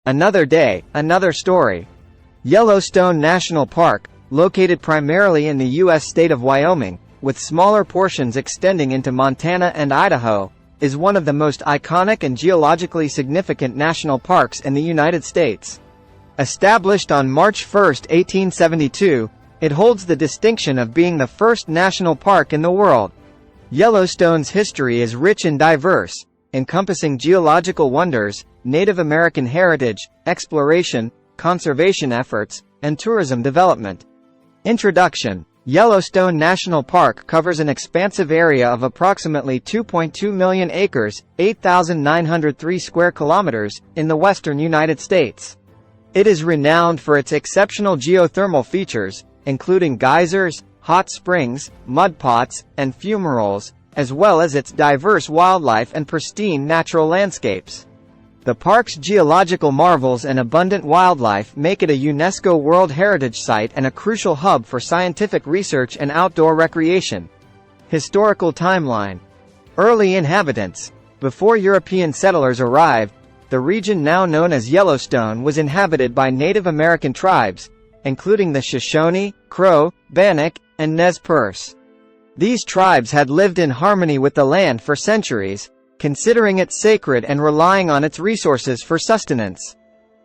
Another day, another story. Yellowstone National Park, located primarily in the U.S. state of Wyoming, with smaller portions extending into Montana and Idaho, is one of the most iconic and geologically significant national parks in the United States. Established on March 1, 1872, it holds the distinction of being the first national park in the world. Yellowstone's history is rich and diverse, encompassing geological wonders, Native American heritage, exploration, conservation efforts, and tourism development. Introduction. Yellowstone National Park covers an expansive area of approximately 2.2 million acres, 8,903 square kilometers, in the western United States. It is renowned for its exceptional geothermal features, including geysers, hot springs, mudpots, and fumaroles, as well as its diverse wildlife and pristine natural landscapes. The park's geological marvels and abundant wildlife make it a UNESCO World Heritage Site and a crucial hub for scientific research and outdoor recreation. Historical timeline. Early inhabitants. Before European settlers arrived, the region now known as Yellowstone was inhabited by Native American tribes, including the Shoshone, Crow, Bannock, and Nez Perce. These tribes had lived in harmony with the land for centuries, considering it sacred and relying on its resources for sustenance.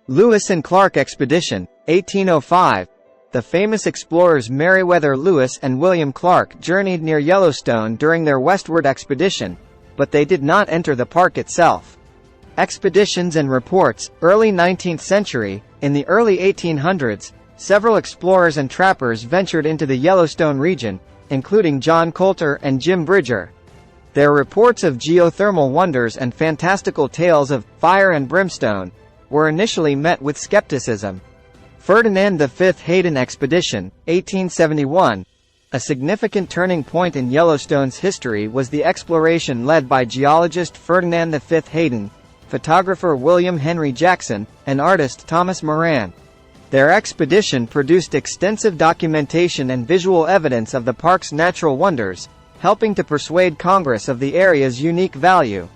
Lewis and Clark Expedition, 1805. The famous explorers Meriwether Lewis and William Clark journeyed near Yellowstone during their westward expedition, but they did not enter the park itself. Expeditions and reports. Early 19th century. In the early 1800s, several explorers and trappers ventured into the Yellowstone region, including John Coulter and Jim Bridger. Their reports of geothermal wonders and fantastical tales of fire and brimstone were initially met with skepticism. Ferdinand V Hayden Expedition, 1871. A significant turning point in Yellowstone's history was the exploration led by geologist Ferdinand V Hayden, photographer William Henry Jackson, and artist Thomas Moran. Their expedition produced extensive documentation and visual evidence of the park's natural wonders, helping to persuade Congress of the area's unique value.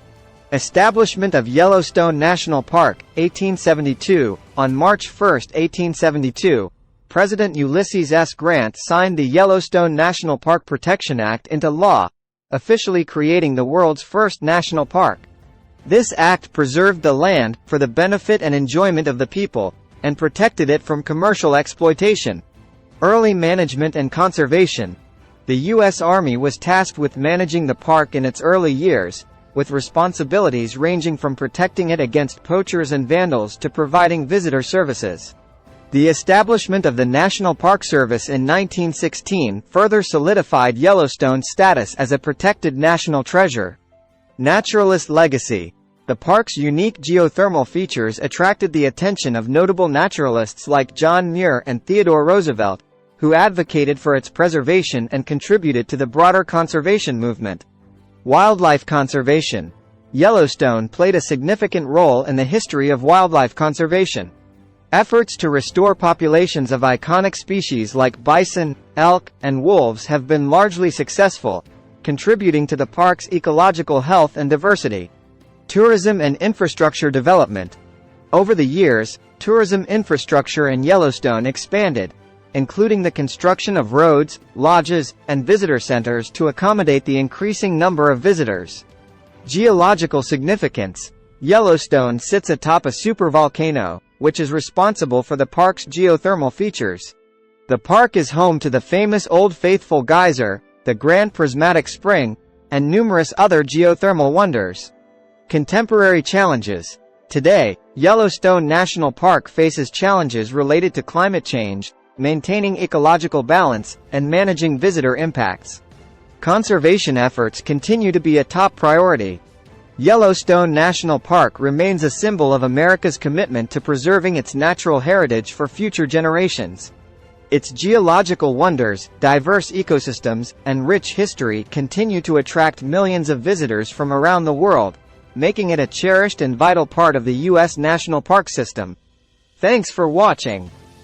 Establishment of Yellowstone National Park, 1872. On March 1, 1872, President Ulysses S. Grant signed the Yellowstone National Park Protection Act into law, officially creating the world's first national park. This act preserved the land, for the benefit and enjoyment of the people, and protected it from commercial exploitation. Early management and conservation. The U.S. Army was tasked with managing the park in its early years, with responsibilities ranging from protecting it against poachers and vandals to providing visitor services. The establishment of the National Park Service in 1916 further solidified Yellowstone's status as a protected national treasure. Naturalist Legacy. The park's unique geothermal features attracted the attention of notable naturalists like John Muir and Theodore Roosevelt, who advocated for its preservation and contributed to the broader conservation movement. Wildlife conservation. Yellowstone played a significant role in the history of wildlife conservation. Efforts to restore populations of iconic species like bison, elk, and wolves have been largely successful, contributing to the park's ecological health and diversity. Tourism and infrastructure development. Over the years, tourism infrastructure in Yellowstone expanded, including the construction of roads, lodges, and visitor centers to accommodate the increasing number of visitors. Geological significance. Yellowstone sits atop a supervolcano, which is responsible for the park's geothermal features. The park is home to the famous Old Faithful Geyser, the Grand Prismatic Spring, and numerous other geothermal wonders. Contemporary challenges. Today, Yellowstone National Park faces challenges related to climate change, maintaining ecological balance, and managing visitor impacts. Conservation efforts continue to be a top priority. Yellowstone National Park remains a symbol of America's commitment to preserving its natural heritage for future generations. Its geological wonders, diverse ecosystems, and rich history continue to attract millions of visitors from around the world, making it a cherished and vital part of the U.S. national park system. Thanks for watching.